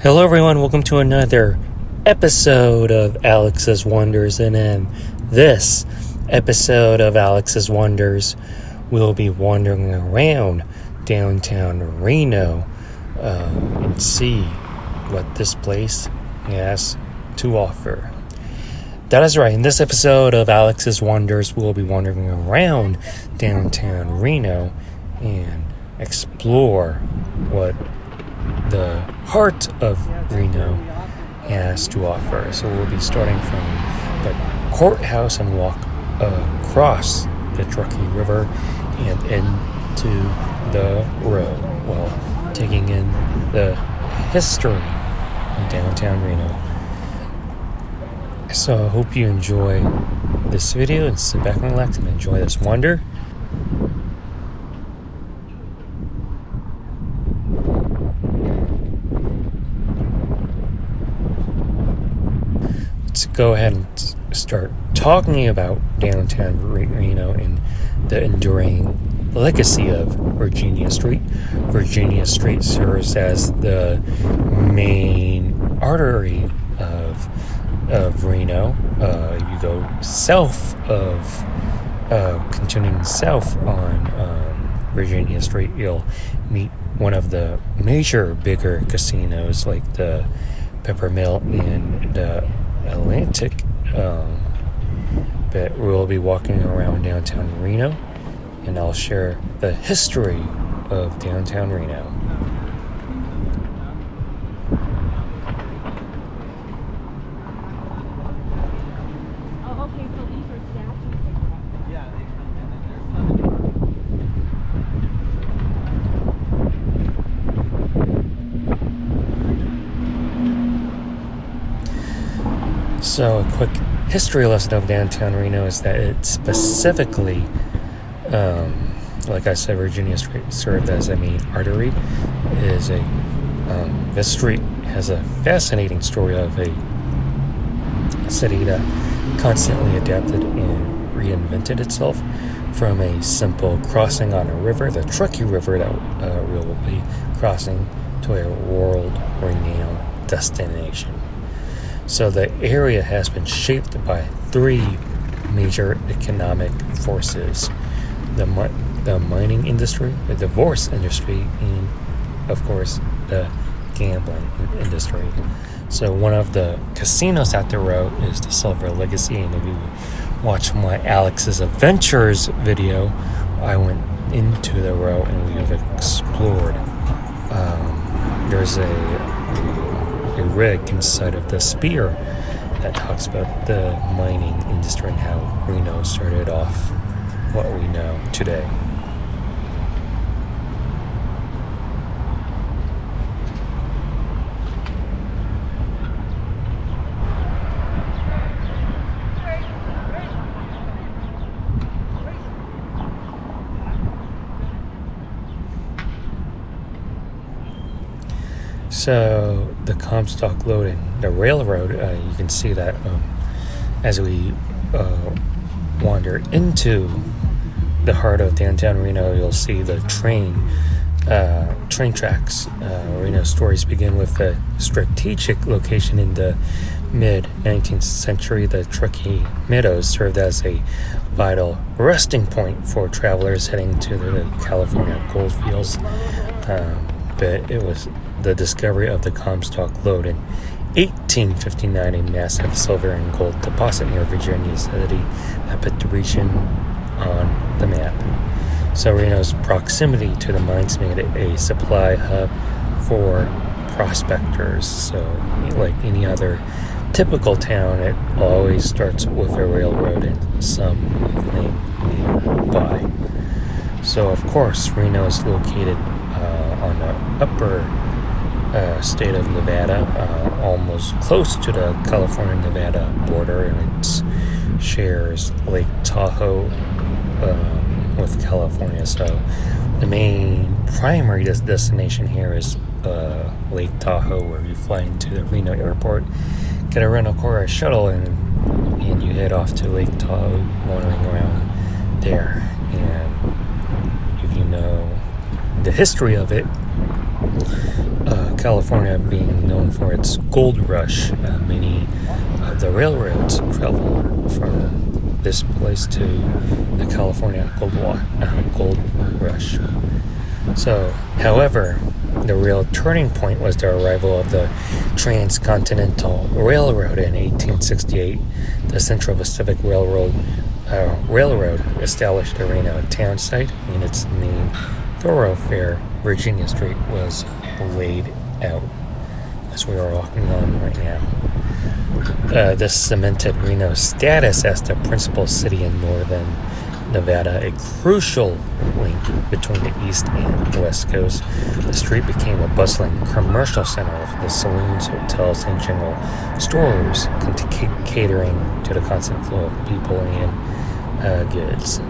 Hello everyone, welcome to another episode of Alex's Wonders, and in this episode of Alex's Wonders, we'll be wandering around downtown Reno and see what this place has to offer. That is right, in this episode of Alex's Wonders, we'll be wandering around downtown Reno and explore what the heart of Reno has to offer. So we'll be starting from the courthouse and walk across the Truckee River and into the road while taking in the history of downtown Reno. So I hope you enjoy this video and sit back and relax and enjoy this wonder. Let's go ahead and start talking about downtown Reno and the enduring legacy of Virginia Street. Virginia Street serves as the main artery of Reno. You go south of, continuing south on Virginia Street, you'll meet one of the major bigger casinos like the Peppermill and the Atlantic, but we'll be walking around downtown Reno, and I'll share the history of downtown Reno. So a quick history lesson of downtown Reno is that it specifically, like I said, Virginia Street served as a main artery. This street has a fascinating story of a city that constantly adapted and reinvented itself from a simple crossing on a river, the Truckee River that we will be crossing, to a world-renowned destination. So the area has been shaped by three major economic forces: the mining industry, the divorce industry, and of course the gambling industry. So one of the casinos at the row is the Silver Legacy, and if you watch my Alex's Adventures video, I went into the row and we've explored. There's a rig inside of the Spear that talks about the mining industry and how Reno started off what we know today. So the Comstock loading, the railroad, you can see that as we wander into the heart of downtown Reno, you'll see the train tracks. Reno's stories begin with a strategic location in the mid-19th century. The Truckee Meadows served as a vital resting point for travelers heading to the California gold fields. But it was the discovery of the Comstock lode in 1859, a massive silver and gold deposit near Virginia City that put the region on the map. So Reno's proximity to the mines made it a supply hub for prospectors. So like any other typical town, it always starts with a railroad and something nearby. So of course, Reno is located on the upper state of Nevada, almost close to the California-Nevada border, and it shares Lake Tahoe with California. So the main primary destination here is Lake Tahoe, where you fly into the Reno airport, get a rental car, a shuttle, and you head off to Lake Tahoe, wandering around there. And if you know the history of it, California being known for its gold rush, many of the railroads travel from this place to the California gold rush. So, however, the real turning point was the arrival of the Transcontinental Railroad in 1868. The Central Pacific Railroad established the Reno town site, and its main thoroughfare, Virginia Street, was laid out as we are walking on right now. This cemented Reno's status as the principal city in northern Nevada, a crucial link between the East and West Coast. The street became a bustling commercial center of the saloons, hotels, and general stores, catering to the constant flow of people and goods.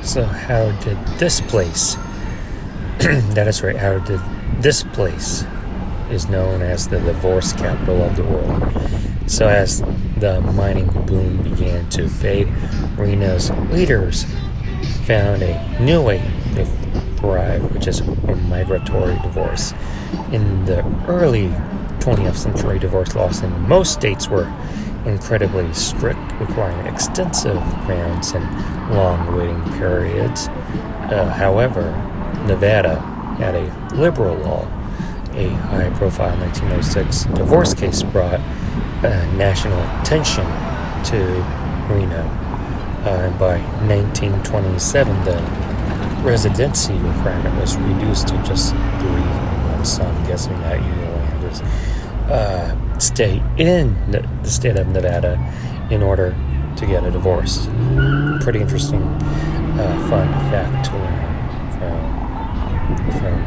So how did this place, that is right, how did this place is known as the divorce capital of the world. So as the mining boom began to fade, Reno's leaders found a new way to thrive, which is a migratory divorce. In the early 20th century, divorce laws in most states were incredibly strict, requiring extensive grounds and long waiting periods. However, Nevada had a liberal law. A high-profile 1906 divorce case brought national attention to Reno. And by 1927, the residency requirement was reduced to just 3 months. So I'm guessing that you only have to stay in the state of Nevada in order to get a divorce. Pretty interesting, fun fact to learn from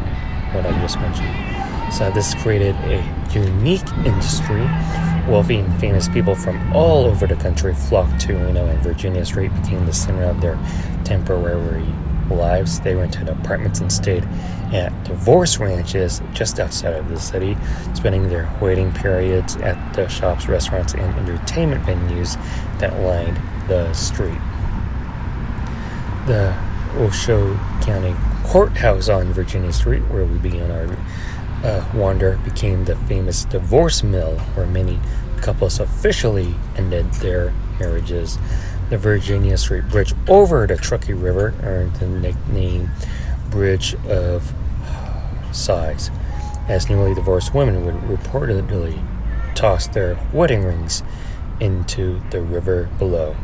what I just mentioned. So this created a unique industry. Wealthy and famous people from all over the country flocked to Reno, and Virginia Street became the center of their temporary lives. They rented apartments and stayed at divorce ranches just outside of the city, spending their waiting periods at the shops, restaurants, and entertainment venues that lined the street. The Washoe County Courthouse on Virginia Street, where we began our wander, became the famous divorce mill where many couples officially ended their marriages. The Virginia Street Bridge over the Truckee River earned the nickname Bridge of Sighs, as newly divorced women would reportedly toss their wedding rings into the river below.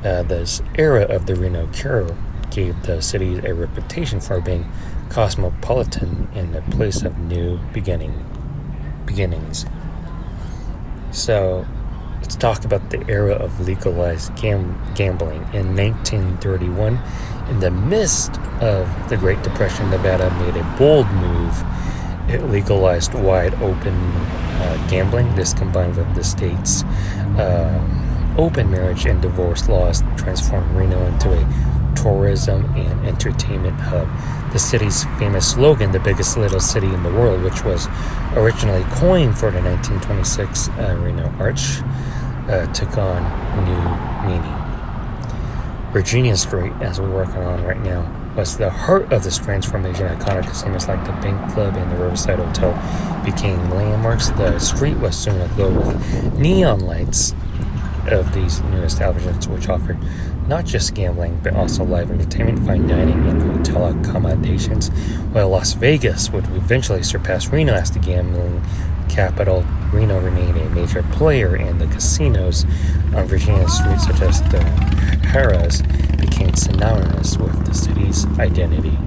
This era of the Reno Cure gave the city a reputation for being cosmopolitan and a place of new beginnings. So let's talk about the era of legalized gambling. In 1931, in the midst of the Great Depression, Nevada made a bold move. It legalized wide-open gambling. This, combined with the state's open marriage and divorce laws, transformed Reno into a tourism and entertainment hub. The city's famous slogan, "the biggest little city in the world," which was originally coined for the 1926 Reno Arch, took on new meaning. Virginia Street, as we're working on right now, was the heart of this transformation. Iconic casinos like the Bank Club and the Riverside Hotel became landmarks. The street was soon aglow with neon lights of these new establishments, which offered not just gambling, but also live entertainment, fine dining, and hotel accommodations. While Las Vegas would eventually surpass Reno as the gambling capital, Reno remained a major player, and the casinos on Virginia Street, such as the Harrah's, became synonymous with the city's identity.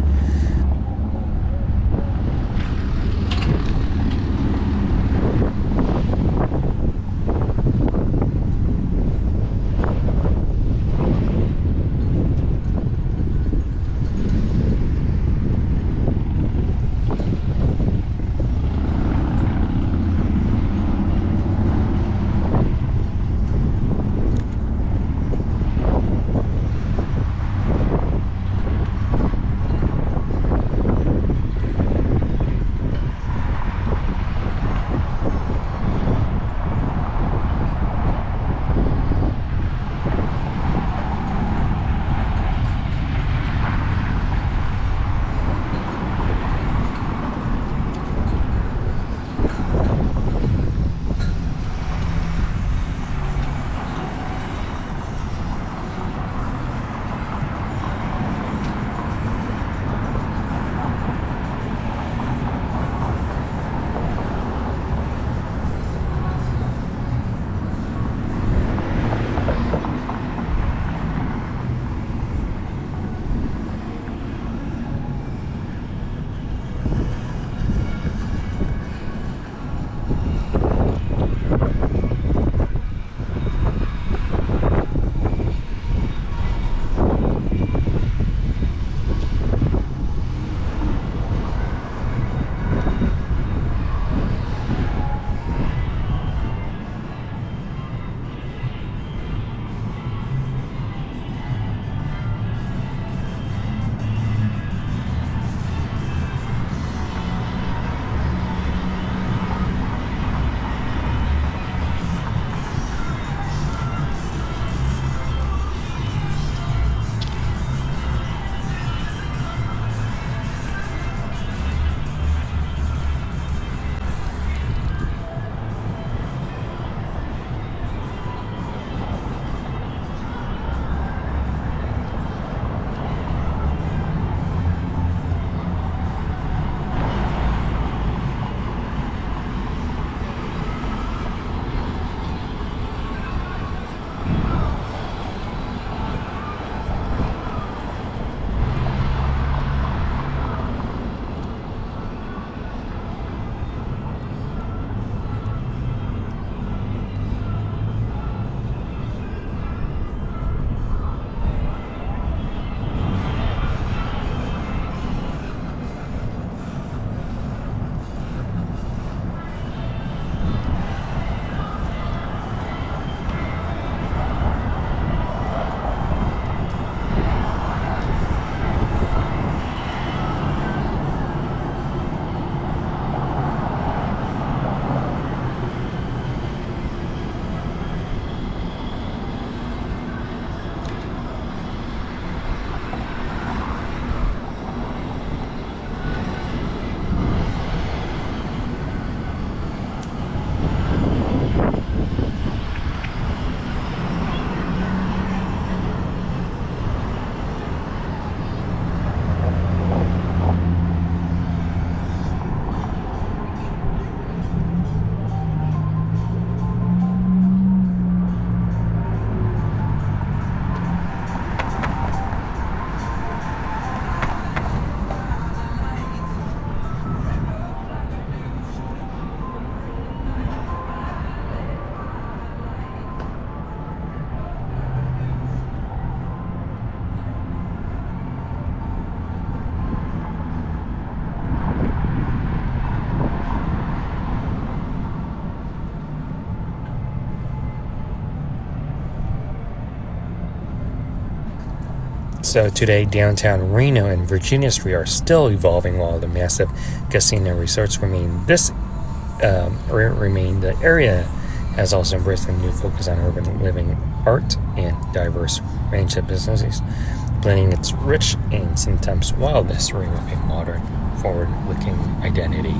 So today, downtown Reno and Virginia Street are still evolving while the massive casino resorts remain. The area has also embraced a new focus on urban living, art, and diverse range of businesses, blending its rich and sometimes wild history with a modern, forward-looking identity.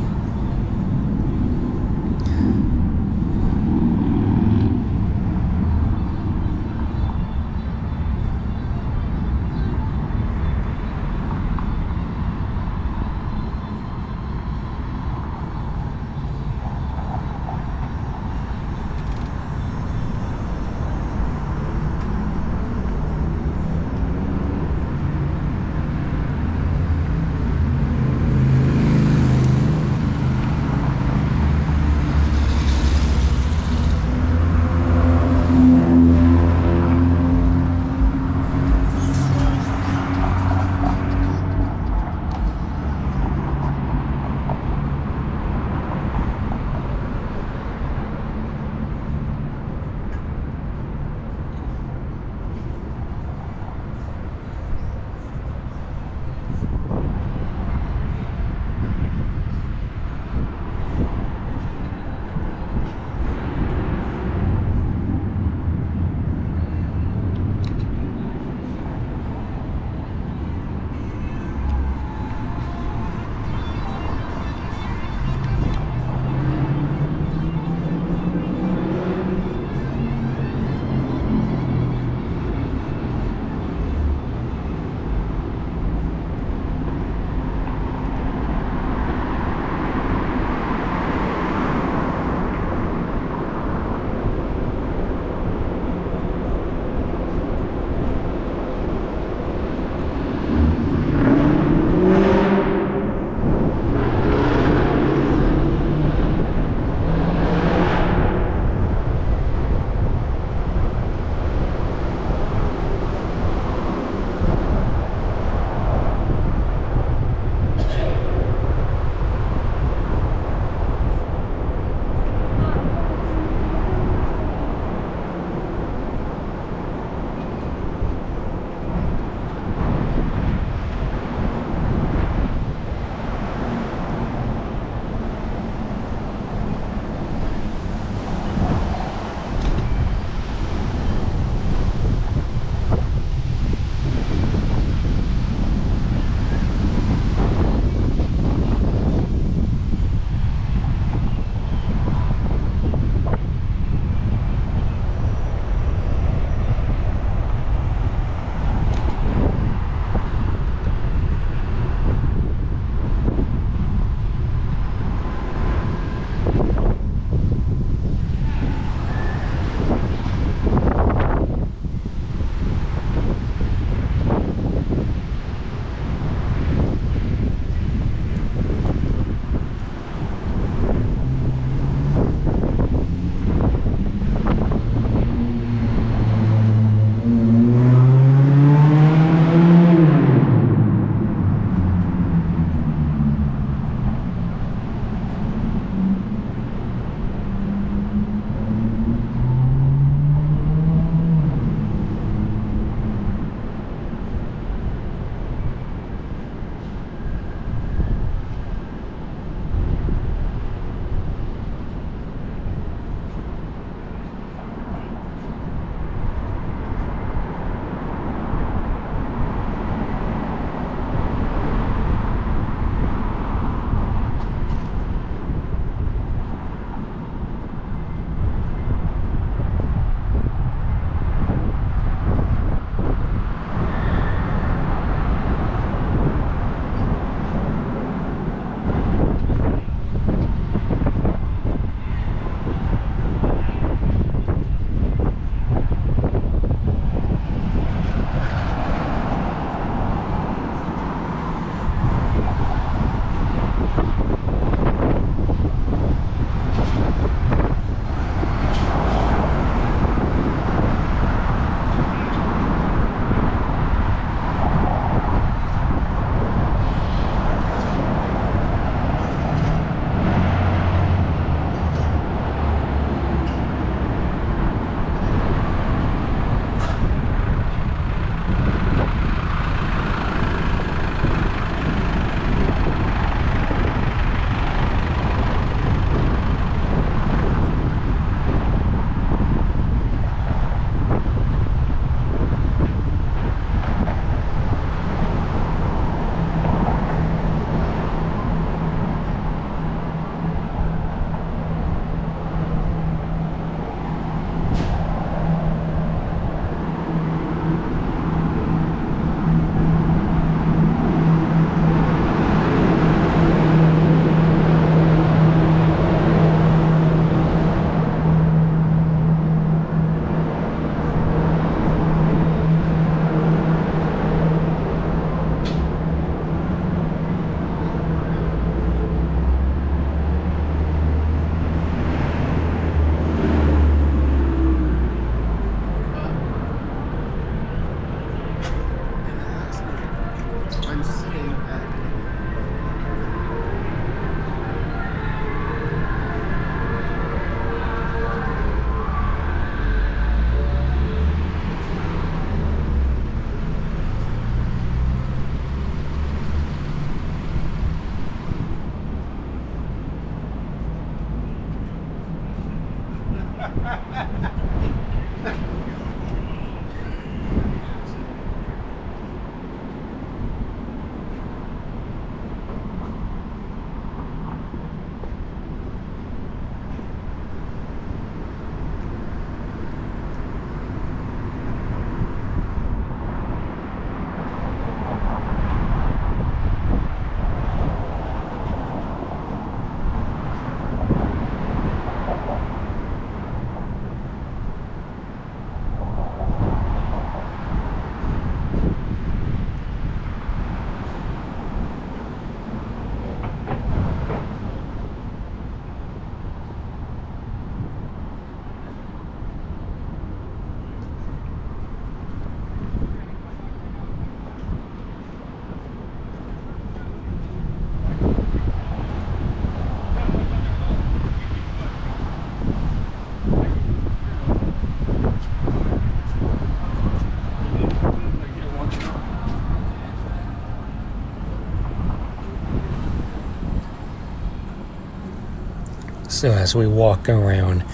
So as we walk around,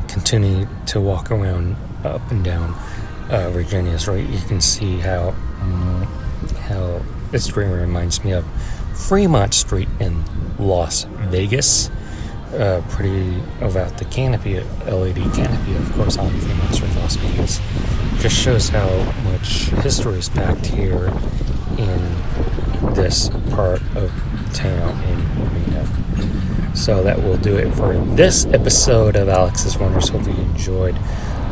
continue to walk around up and down Virginia Street, you can see how this street reminds me of Fremont Street in Las Vegas. Pretty about the canopy, LED canopy, of course, on Fremont Street, Las Vegas. Just shows how much history is packed here in this part of town in Reno. So that will do it for this episode of Alex's Wonders. Hope you enjoyed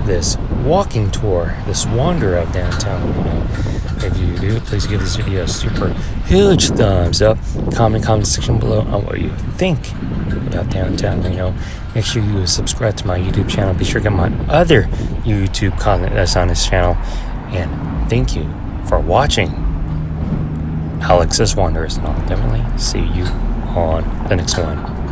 this walking tour, this wander of downtown Reno. If you do, please give this video a super huge thumbs up. Comment section below on what you think about downtown Reno. Make sure you subscribe to my YouTube channel. Be sure to get my other YouTube content that's on this channel. And thank you for watching Alex's Wonders. And I'll definitely see you on the next one.